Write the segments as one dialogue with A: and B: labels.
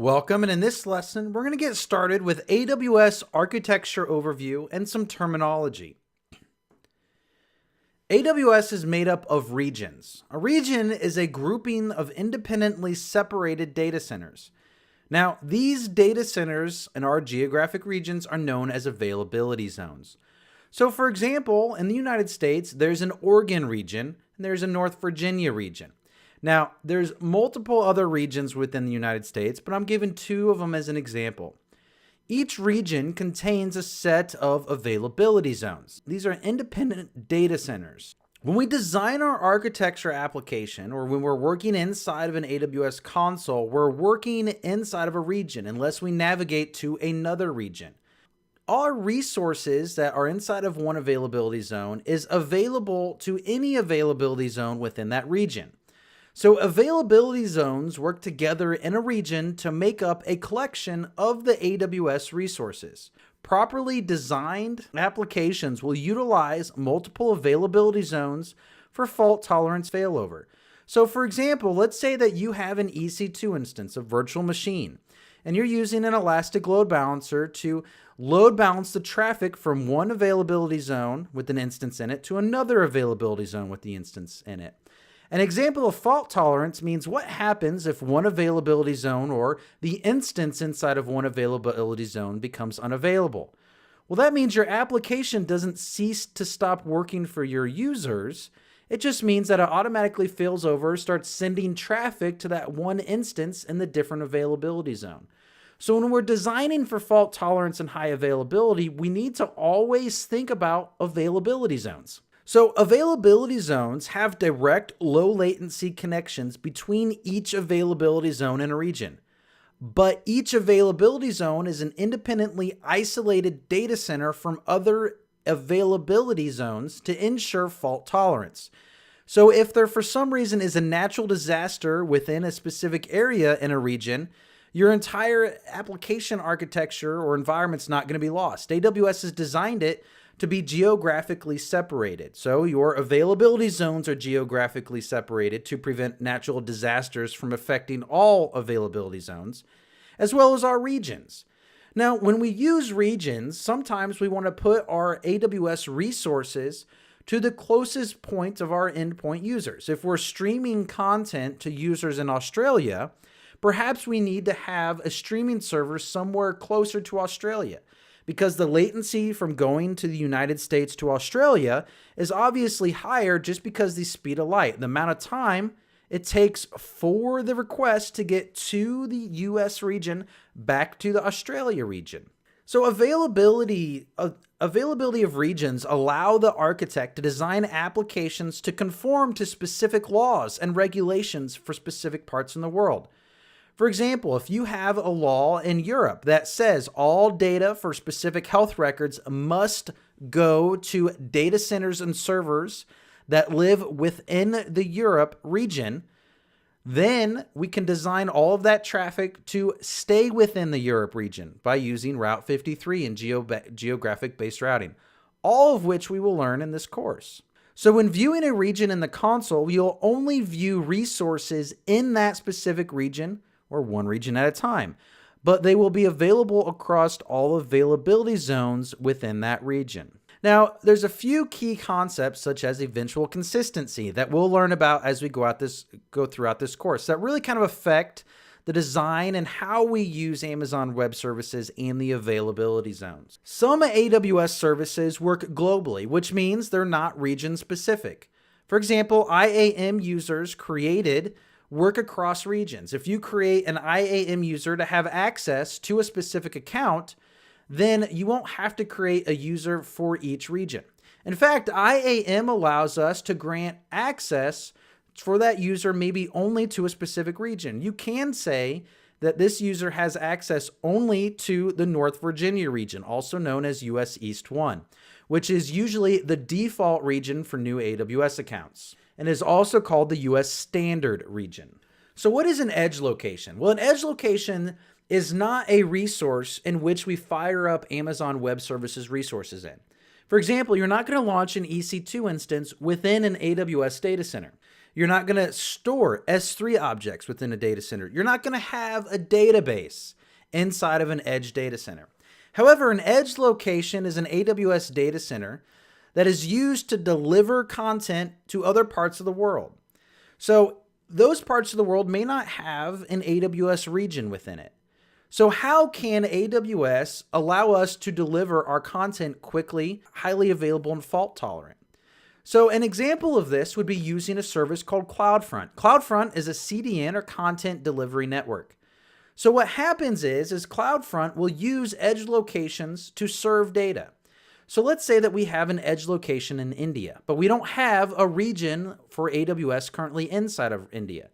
A: Welcome, and in this lesson, we're going to get started with AWS architecture overview and some terminology. AWS is made up of regions. A region is a grouping of independently separated data centers. Now, these data centers in our geographic regions are known as availability zones. So, for example, in the United States, there's an Oregon region and there's a North Virginia region. Now, there's multiple other regions within the United States, but I'm giving two of them as an example. Each region contains a set of availability zones. These are independent data centers. When we design our architecture application, or when we're working inside of an AWS console, we're working inside of a region unless we navigate to another region. Our resources that are inside of one availability zone is available to any availability zone within that region. So availability zones work together in a region to make up a collection of the AWS resources. Properly designed applications will utilize multiple availability zones for fault tolerance failover. So for example, let's say that you have an EC2 instance, a virtual machine, and you're using an elastic load balancer to load balance the traffic from one availability zone with an instance in it to another availability zone with the instance in it. An example of fault tolerance means what happens if one availability zone or the instance inside of one availability zone becomes unavailable. Well, that means your application doesn't cease to stop working for your users. It just means that it automatically fails over, starts sending traffic to that one instance in the different availability zone. So when we're designing for fault tolerance and high availability, we need to always think about availability zones. So availability zones have direct low latency connections between each availability zone in a region. But each availability zone is an independently isolated data center from other availability zones to ensure fault tolerance. So if there for some reason is a natural disaster within a specific area in a region, your entire application architecture or environment's not going to be lost. AWS has designed it to be geographically separated. So your availability zones are geographically separated to prevent natural disasters from affecting all availability zones, as well as our regions. Now, when we use regions, sometimes we want to put our AWS resources to the closest point of our endpoint users. If we're streaming content to users in Australia, perhaps we need to have a streaming server somewhere closer to Australia, because the latency from going to the United States to Australia is obviously higher just because the speed of light, the amount of time it takes for the request to get to the US region back to the Australia region. So availability of regions allow the architect to design applications to conform to specific laws and regulations for specific parts in the world. For example, if you have a law in Europe that says all data for specific health records must go to data centers and servers that live within the Europe region, then we can design all of that traffic to stay within the Europe region by using Route 53 and geographic-based routing, all of which we will learn in this course. So when viewing a region in the console, you'll only view resources in that specific region, or one region at a time, but they will be available across all availability zones within that region. Now, there's a few key concepts such as eventual consistency that we'll learn about as we go throughout this course that really kind of affect the design and how we use Amazon Web Services and the availability zones. Some AWS services work globally, which means they're not region specific. For example, IAM users created work across regions. If you create an IAM user to have access to a specific account, then you won't have to create a user for each region. In fact, IAM allows us to grant access for that user maybe only to a specific region. You can say that this user has access only to the North Virginia region, also known as US East 1, which is usually the default region for new AWS accounts, and is also called the US Standard region. So what is an edge location? Well, an edge location is not a resource in which we fire up Amazon Web Services resources in. For example, you're not going to launch an EC2 instance within an AWS data center. You're not going to store S3 objects within a data center. You're not going to have a database inside of an edge data center. However, an edge location is an AWS data center that is used to deliver content to other parts of the world. So those parts of the world may not have an AWS region within it. So how can AWS allow us to deliver our content quickly, highly available, and fault tolerant? So an example of this would be using a service called CloudFront. CloudFront is a CDN or content delivery network. So what happens is CloudFront will use edge locations to serve data. So let's say that we have an edge location in India, but we don't have a region for AWS currently inside of India.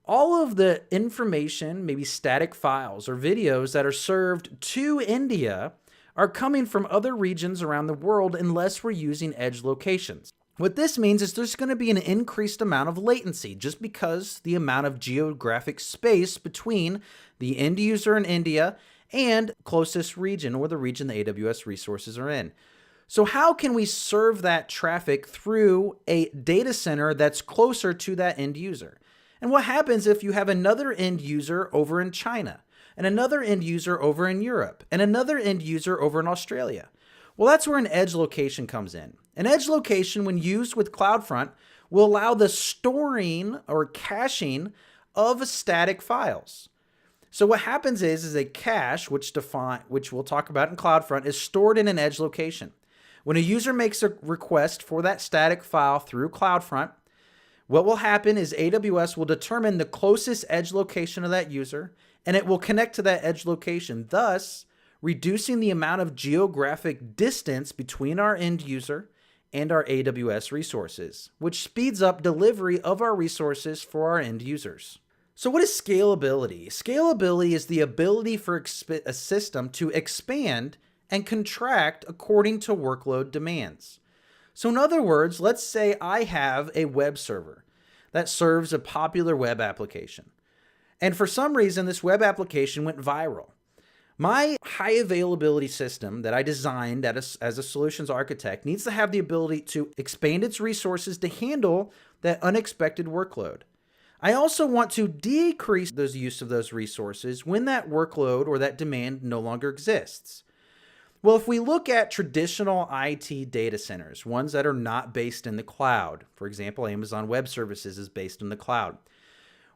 A: All of the information, maybe static files or videos that are served to India are coming from other regions around the world unless we're using edge locations. What this means is there's going to be an increased amount of latency just because the amount of geographic space between the end user in India and closest region or the region the AWS resources are in. So how can we serve that traffic through a data center that's closer to that end user? And what happens if you have another end user over in China and another end user over in Europe and another end user over in Australia? Well, that's where an edge location comes in. An edge location, when used with CloudFront, will allow the storing or caching of static files. So what happens is a cache, which we'll talk about in CloudFront, is stored in an edge location. When a user makes a request for that static file through CloudFront, what will happen is AWS will determine the closest edge location of that user, and it will connect to that edge location, thus reducing the amount of geographic distance between our end user and our AWS resources, which speeds up delivery of our resources for our end users. So what is scalability? Scalability is the ability for a system to expand and contract according to workload demands. So in other words, let's say I have a web server that serves a popular web application. And for some reason, this web application went viral. My high availability system that I designed as a solutions architect needs to have the ability to expand its resources to handle that unexpected workload. I also want to decrease the use of those resources when that workload or that demand no longer exists. Well, if we look at traditional IT data centers, ones that are not based in the cloud, for example, Amazon Web Services is based in the cloud.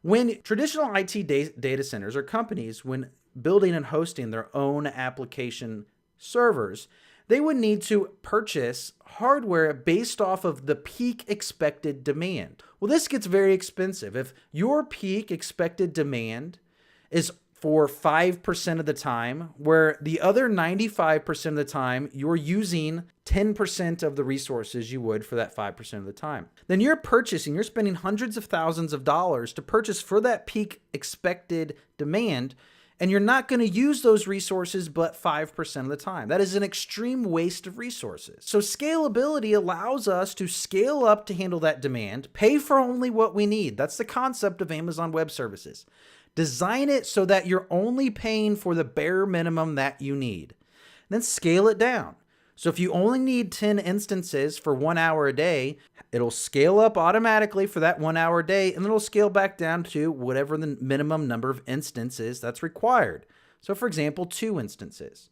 A: When traditional IT data centers or companies, when building and hosting their own application servers, they would need to purchase hardware based off of the peak expected demand. Well, this gets very expensive. If your peak expected demand is for 5% of the time, where the other 95% of the time you're using 10% of the resources you would for that 5% of the time, then you're spending hundreds of thousands of dollars to purchase for that peak expected demand, and you're not going to use those resources but 5% of the time. That is an extreme waste of resources. So scalability allows us to scale up to handle that demand, pay for only what we need. That's the concept of Amazon Web Services. Design it so that you're only paying for the bare minimum that you need. Then scale it down. So if you only need 10 instances for 1 hour a day, it'll scale up automatically for that 1 hour a day, and it'll scale back down to whatever the minimum number of instances that's required. So for example, 2 instances.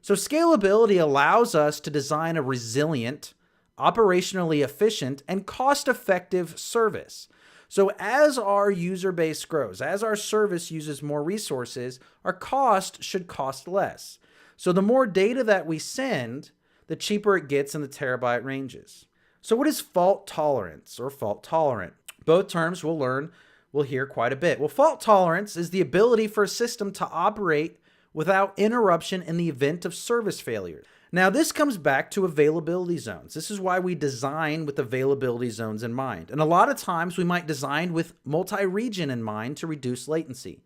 A: So scalability allows us to design a resilient, operationally efficient, and cost-effective service. So as our user base grows, as our service uses more resources, our cost should cost less. So the more data that we send, the cheaper it gets in the terabyte ranges. So what is fault tolerance or fault tolerant? Both terms we'll hear quite a bit. Well, fault tolerance is the ability for a system to operate without interruption in the event of service failure. Now, this comes back to availability zones. This is why we design with availability zones in mind. And a lot of times we might design with multi-region in mind to reduce latency.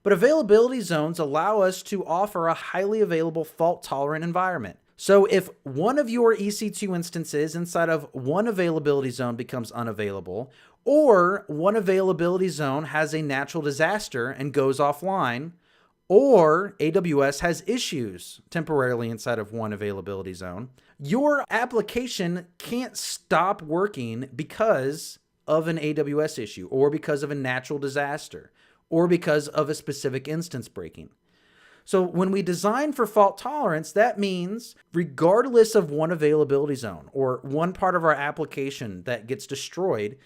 A: But availability zones allow us to offer a highly available fault-tolerant environment. So if one of your EC2 instances inside of one availability zone becomes unavailable, or one availability zone has a natural disaster and goes offline, or AWS has issues temporarily inside of one availability zone, your application can't stop working because of an AWS issue, or because of a natural disaster, or because of a specific instance breaking. So when we design for fault tolerance, that means regardless of one availability zone or one part of our application that gets destroyed,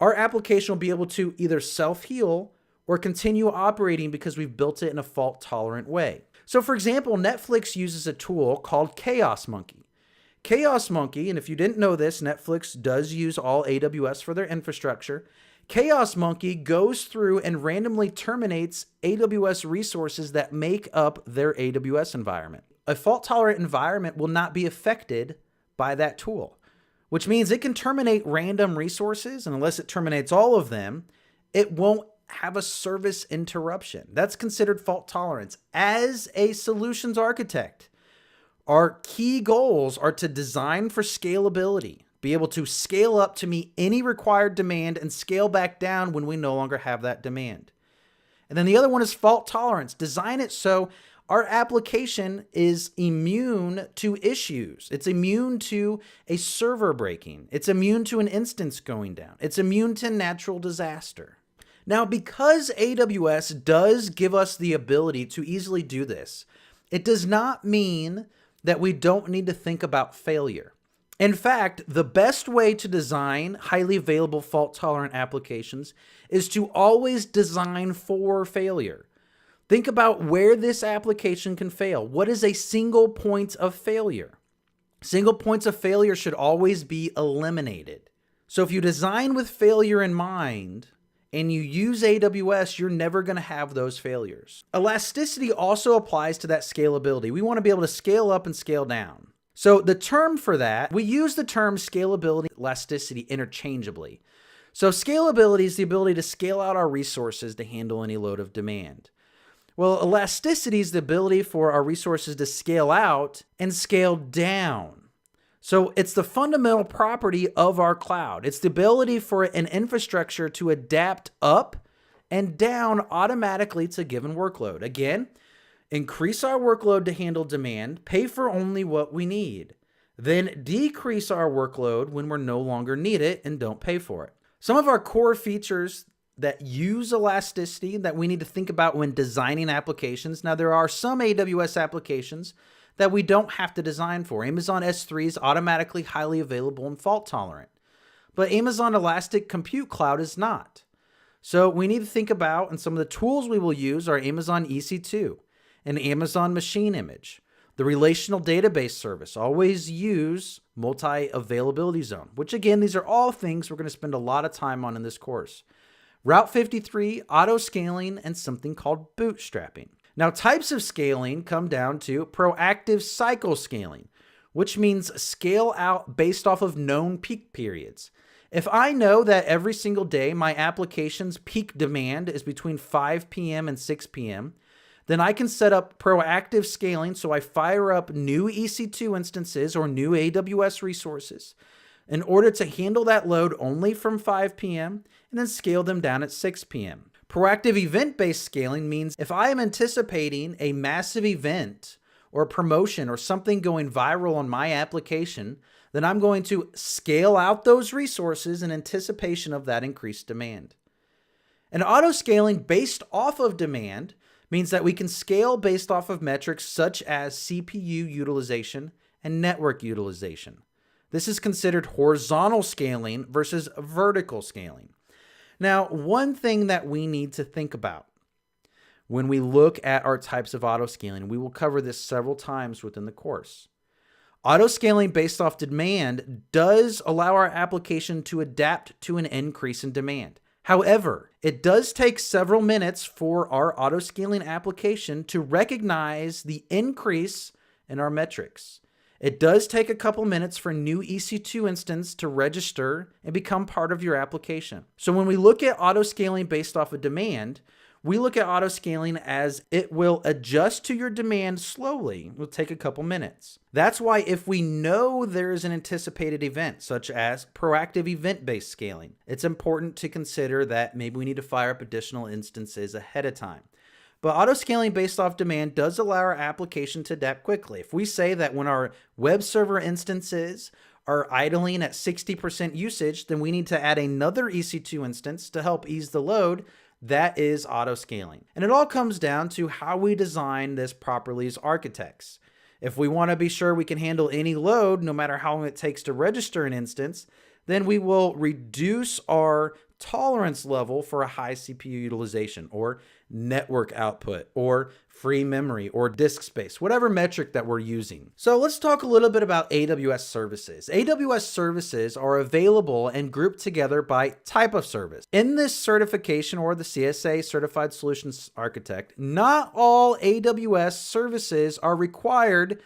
A: our application will be able to either self-heal or continue operating because we've built it in a fault-tolerant way. So for example, Netflix uses a tool called Chaos Monkey. Chaos Monkey, and if you didn't know this, Netflix does use all AWS for their infrastructure. Chaos Monkey goes through and randomly terminates AWS resources that make up their AWS environment. A fault-tolerant environment will not be affected by that tool, which means it can terminate random resources, and unless it terminates all of them, it won't have a service interruption. That's considered fault tolerance. As a solutions architect, our key goals are to design for scalability, be able to scale up to meet any required demand and scale back down when we no longer have that demand. And then the other one is fault tolerance. Design it so our application is immune to issues. It's immune to a server breaking. It's immune to an instance going down. It's immune to natural disaster. Now, because AWS does give us the ability to easily do this, it does not mean that we don't need to think about failure. In fact, the best way to design highly available fault-tolerant applications is to always design for failure. Think about where this application can fail. What is a single point of failure? Single points of failure should always be eliminated. So if you design with failure in mind and you use AWS, you're never going to have those failures. Elasticity also applies to that scalability. We want to be able to scale up and scale down. So the term for that, we use the term scalability, elasticity interchangeably. So scalability is the ability to scale out our resources to handle any load of demand. Well, elasticity is the ability for our resources to scale out and scale down. So it's the fundamental property of our cloud. It's the ability for an infrastructure to adapt up and down automatically to a given workload. Again, increase our workload to handle demand, pay for only what we need. Then decrease our workload when we're no longer need it and don't pay for it. Some of our core features that use elasticity that we need to think about when designing applications. Now, there are some AWS applications that we don't have to design for. Amazon S3 is automatically highly available and fault tolerant, but Amazon Elastic Compute Cloud is not. So we need to think about, and some of the tools we will use are Amazon EC2, an Amazon Machine Image, the relational database service. Always use multi-availability zone, which again, these are all things we're going to spend a lot of time on in this course. Route 53, auto scaling, and something called bootstrapping. Now, types of scaling come down to proactive cycle scaling, which means scale out based off of known peak periods. If I know that every single day my application's peak demand is between 5 p.m. and 6 p.m., then I can set up proactive scaling so I fire up new EC2 instances or new AWS resources in order to handle that load only from 5 p.m. and then scale them down at 6 p.m. Proactive event-based scaling means if I am anticipating a massive event or a promotion or something going viral on my application, then I'm going to scale out those resources in anticipation of that increased demand. And auto scaling based off of demand means that we can scale based off of metrics such as CPU utilization and network utilization. This is considered horizontal scaling versus vertical scaling. Now, one thing that we need to think about when we look at our types of auto scaling, we will cover this several times within the course. Auto scaling based off demand does allow our application to adapt to an increase in demand. However, it does take several minutes for our auto scaling application to recognize the increase in our metrics. It does take a couple minutes for new EC2 instance to register and become part of your application. So when we look at auto scaling based off of demand, we look at auto scaling as it will adjust to your demand slowly. It will take a couple minutes. That's why if we know there is an anticipated event, such as proactive event-based scaling, it's important to consider that maybe we need to fire up additional instances ahead of time. But auto scaling based off demand does allow our application to adapt quickly. If we say that when our web server instances are idling at 60% usage, then we need to add another EC2 instance to help ease the load. That is auto scaling. And it all comes down to how we design this properly as architects. If we want to be sure we can handle any load, no matter how long it takes to register an instance, then we will reduce our tolerance level for a high CPU utilization or network output or free memory or disk space, whatever metric that we're using. So let's talk a little bit about AWS services. AWS services are available and grouped together by type of service. In this certification, or the CSA Certified Solutions Architect, not all AWS services are required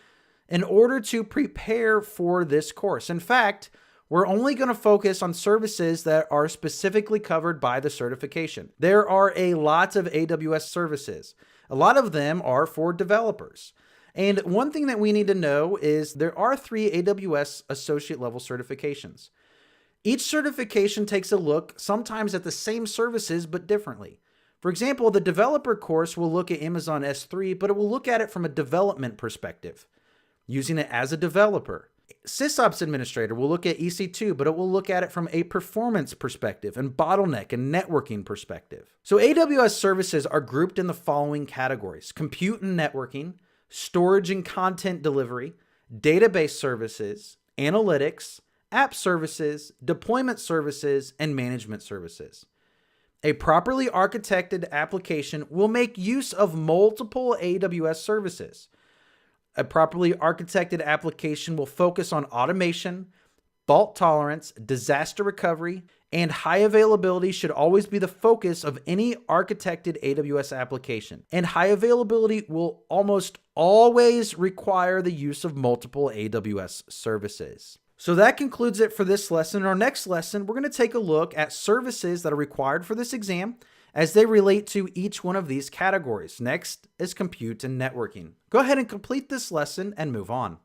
A: in order to prepare for this course. In fact, we're only going to focus on services that are specifically covered by the certification. There are a lot of AWS services. A lot of them are for developers. And one thing that we need to know is there are 3 AWS associate level certifications. Each certification takes a look sometimes at the same services, but differently. For example, the developer course will look at Amazon S3, but it will look at it from a development perspective, using it as a developer. SysOps administrator will look at EC2, but it will look at it from a performance perspective and bottleneck and networking perspective. So AWS services are grouped in the following categories: compute and networking, storage and content delivery, database services, analytics, app services, deployment services, and management services. A properly architected application will make use of multiple AWS services. A properly architected application will focus on automation, fault tolerance, disaster recovery, and high availability should always be the focus of any architected AWS application. And high availability will almost always require the use of multiple AWS services. So that concludes it for this lesson. In our next lesson, we're going to take a look at services that are required for this exam as they relate to each one of these categories. Next is compute and networking. Go ahead and complete this lesson and move on.